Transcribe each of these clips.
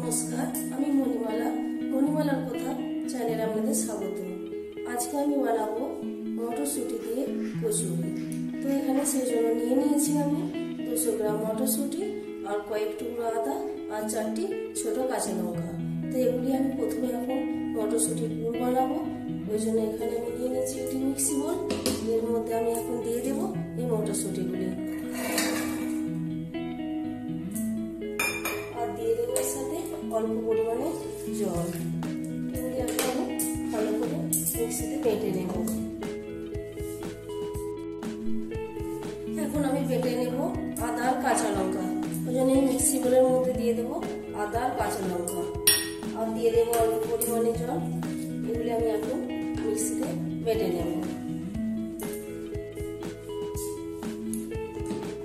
নমস্কার, আমি মণিমালার কথা চ্যানেলে আপনাদের স্বাগত। আজকে আমি বানাবো মটরশুঁটি দিয়ে কচুরি। তো এখানে সেই জন্য নিয়ে নিয়েছি আমি 200 গ্রাম মটরশুঁটি আর কয়েক টুকরো আদা আর 4টি ছোট কাঁচা লঙ্কা। তো এগুলি আমি প্রথমে এখন মটরশুঁটির পুর বানাবো। ওই জন্য এখানে আমি নিয়ে নিয়েছি একটি মিক্সি বোল। এর মধ্যে আমি এখন দিয়ে দেবো এই মটরশুঁটিগুলি। অল্প পরিমাণে জল, এগুলি আমি ভালো করে মিক্সিতে বেটে নেব। এখন আমি বেটে নেব আদা আর কাঁচা লঙ্কা। ওই জন্য এই মিক্সি বোলের মধ্যে দিয়ে দেবো আদা আর কাঁচা লঙ্কা, আর দিয়ে দেবো অল্প পরিমাণে জল। এগুলি আমি এখন মিক্সিতে বেটে নেব।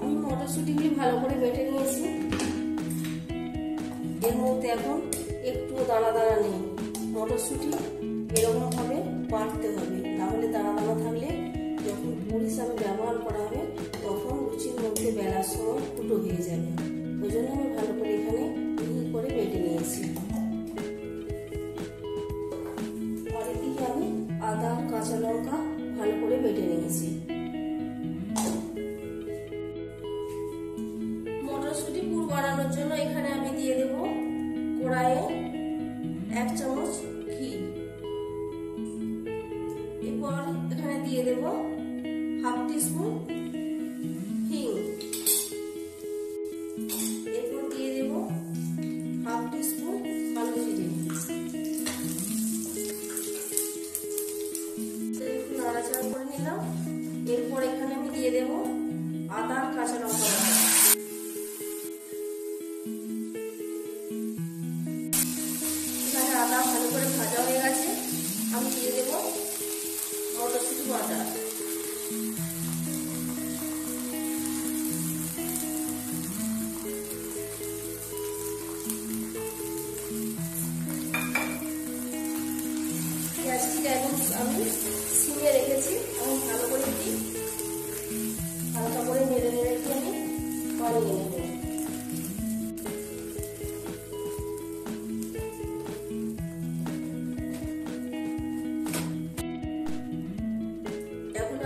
আমি মটরশুঁটিগুলি ভালো করে বেটে নিয়েছি। এর মধ্যে এখন একটু দানা দানা নেই। মটরশুঁটি এরকম ভাবে বাটতে হবে, তাহলে দানা দানা থাকলে যখন পুর হিসাবে ব্যবহার করা হবে তখন লুচির মধ্যে বেলার সময় ফুটো হয়ে যাবে। ওই জন্য আমি ভালো করে এখানে মিহি করে বেটে নিয়েছি। আর এদিকে আমি আদা কাঁচা লঙ্কা ভালো করে বেটে নিয়েছি। মটরশুঁটি পুর বানানোর জন্য এখানে আমি দিয়ে দেব কড়াইয়ে 1 চামচ ঘি। এরপর এখানে দিয়ে দেব হাফ টিস্পুন হিং। এরপর দিয়ে দেব হাফ টিস্পুন কালো জিরে। একটু নাড়াচাড়া করে নিলাম। এরপর এখানে আমি দিয়ে দেব আদা কাঁচা লঙ্কা। আদা ভালো করে ভাজা হয়ে গেছে, আমি দিয়ে দেব মটরশুঁটি বাটা। গ্যাসটি আমি সিমে রেখেছি। আমি ভালো করে দিই, হালকা করে নেড়ে নেড়ে দিয়ে আমি বানিয়ে নেব।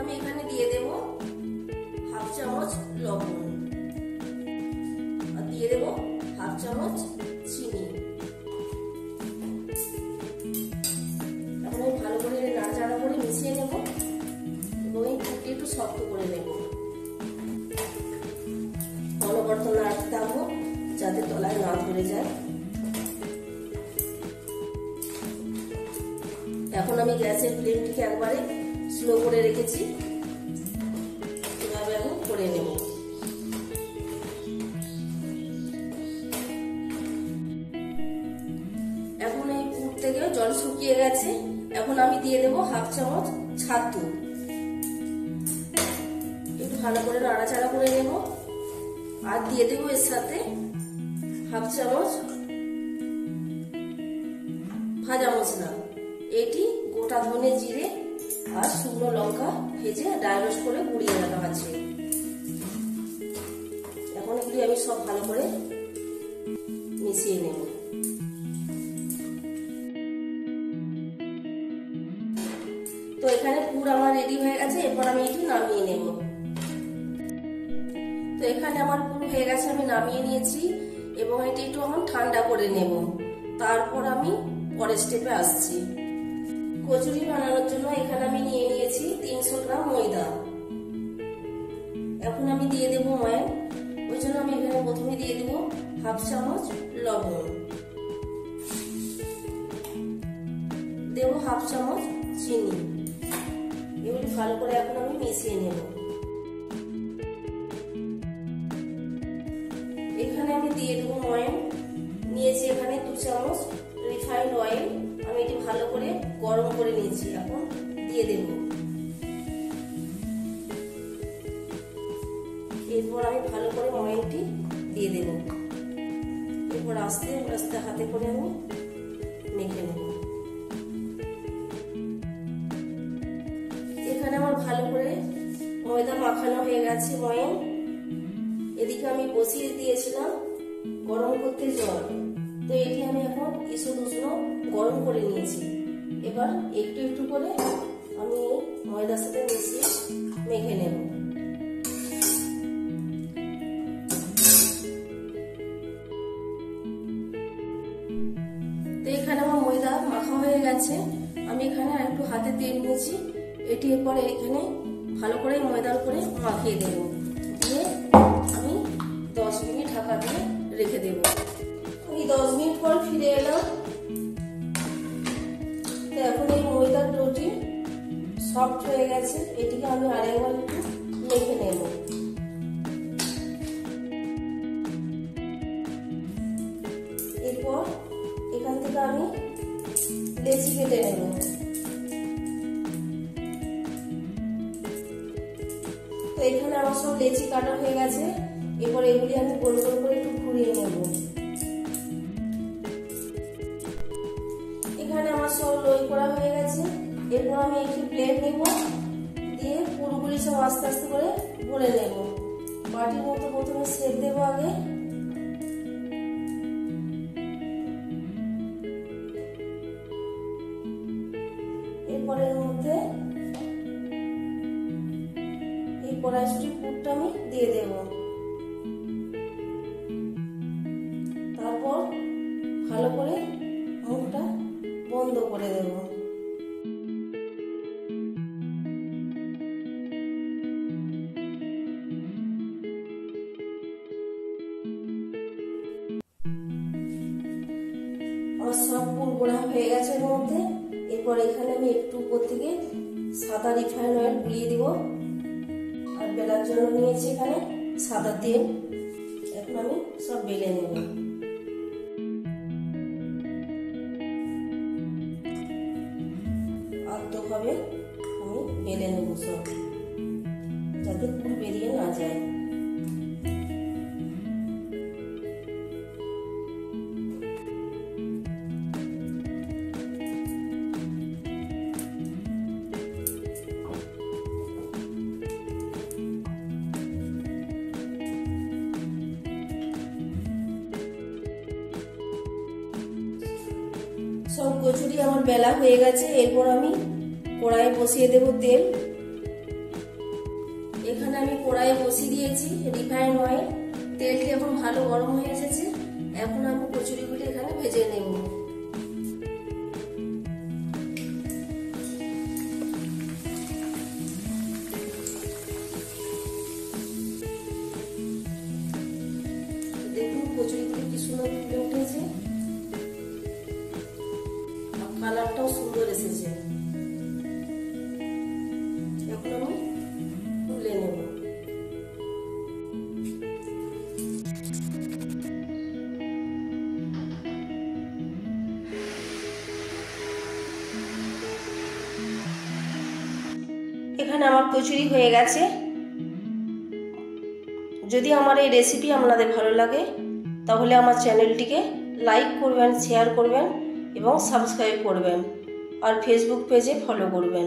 আমি এখানে দিয়ে দেব হাফ চামচ লবণ আর দিয়ে দেব হাফ চামচ চিনি। এখন আমি ভালো করে নাড়াচাড়া করে মিশিয়ে নেব এবং এই পুরটি একটু শক্ত করে নেব। অনবরত নাড়তে থাকবো যাতে তলায় না ধরে যায়। এখন আমি গ্যাসের ফ্লেমটিকে একবারে স্লো করে রেখেছি। এভাবে আমি করে নেব। এখন এই পুর থেকে জল শুকিয়ে গেছে। এখন আমি দিয়ে দেব হাফ চামচ ছাতু। একটু ভালো করে নাড়াচাড়া করে নেব। আর দিয়ে দেব এর সাথে হাফ চামচ ভাজা মশলা। এটি গোটা ধনে জিরে আর শুকনো লঙ্কা ভেজে ড্রাই রোস্ট করে গুঁড়িয়ে রাখা আছে। এখন এগুলি আমি সব ভালো করে মিশিয়ে নেব। তো এখানে পুর আমার রেডি হয়ে গেছে। এরপর আমি এটি নামিয়ে নেব। তো এখানে আমার পুর হয়ে গেছে, আমি নামিয়ে নিয়েছি এবং এটি একটু আমার ঠান্ডা করে নেব। তারপর আমি পরের স্টেপে আসছি। কচুরি বানানোর জন্য এখানে আমি নিয়ে নিয়েছি 300 গ্রাম ময়দা। এখন আমি দিয়ে দেব ময়ান। ওই জন্য আমি এখানে প্রথমে দিয়ে দেব হাফ চামচ লবণ, দেব হাফ চামচ চিনি। এগুলি ভালো করে এখন আমি মিশিয়ে নেব। এখানে আমি দিয়ে দেব ময়ান। নিয়েছি এখানে 2 চামচ রিফাইন্ড অয়েল। আমি এটি ভালো করে গরম করে নিয়েছি। এখন দিয়ে দেব। এরপর আমি ভালো করে ময়ানটি দিয়ে দেব। এরপর আস্তে আস্তে হাতে করে আমি মেখে নেব। এখানে আমার ভালো করে ময়দা মাখানো হয়ে গেছে ময়ান। এদিকে আমি বসিয়ে দিয়েছিলাম গরম করতে জল। তো এটি যেমন ঈষৎ উষ্ণ গরম করে নিয়েছি। এবার একটু একটু করে আমি এই ময়দার সাথে মিশিয়ে মেখে নেব। তো এখানে আমার ময়দা মাখা হয়ে গেছে। আমি এখানে আর একটু হাতে তেল নিয়েছি, এটি এরপরে এখানে ভালো করে ময়দার উপরে মাখিয়ে দেব, দিয়ে আমি 10 মিনিট ঢাকা দিয়ে রেখে দেব। আমি 10 মিনিট পর ফিরে এলাম। তো এখন এই ময়দার ডোটি সফট হয়ে গেছে, এটিকে আমি আরেকবার একটু মেখে নেব। এরপর এখান থেকে আমি লেচি কেটে নেব। তো এখানে আমার সব লেচি কাটা হয়ে গেছে। এরপর এগুলি আমি গোল গোল করে একটু ঘুরিয়ে নেব। এখানে আমার সব লোই করা হয়ে গেছে। এরপর আমি একটি প্লেট নেব, দিয়ে পুরোপুরি সব আস্তে আস্তে করে ভরে নেব। বাটির মতো প্রথমে শেপ দেবো আগে, এরপর এর মধ্যে এই কড়াইশুঁটির পুরটা আমি দিয়ে দেব। তারপর ভালো করে মুখটা বন্ধ করে দেব। আমার সব পুর গোড়া হয়ে গেছে এর মধ্যে। এরপর এখানে আমি একটু উপর থেকে সাদা রিফাইন অয়েল বুলিয়ে দিব। আর বেলার জন্য নিয়েছি এখানে সাদা তেল। এখন আমি সব বেলে নেব। আলতোভাবে আমি বেলে নেব সব, যাতে পুর বেরিয়ে না যায়। সব কচুরি আমার বেলা হয়ে গেছে। এরপর আমি কড়াইয়ে বসিয়ে দেব তেল। এখানে আমি কড়াইয়ে বসিয়ে দিয়েছি রিফাইন অয়েল। তেলটি এখন ভালো গরম হয়ে এসেছে। এখন আমি কচুরিগুলি এখানে ভেজে নেব। দেখুন কচুরিগুলি কি সুন্দর ফুলে উঠেছে, কালারটাও সুন্দর এসেছে। এখন আমি তুলে নেব। এখানে আমার কচুরি হয়ে গেছে। যদি আমার এই রেসিপি আপনাদের ভালো লাগে তাহলে আমার চ্যানেলটিকে লাইক করবেন, শেয়ার করবেন এবং সাবস্ক্রাইব করবেন, আর ফেসবুক পেজে ফলো করবেন।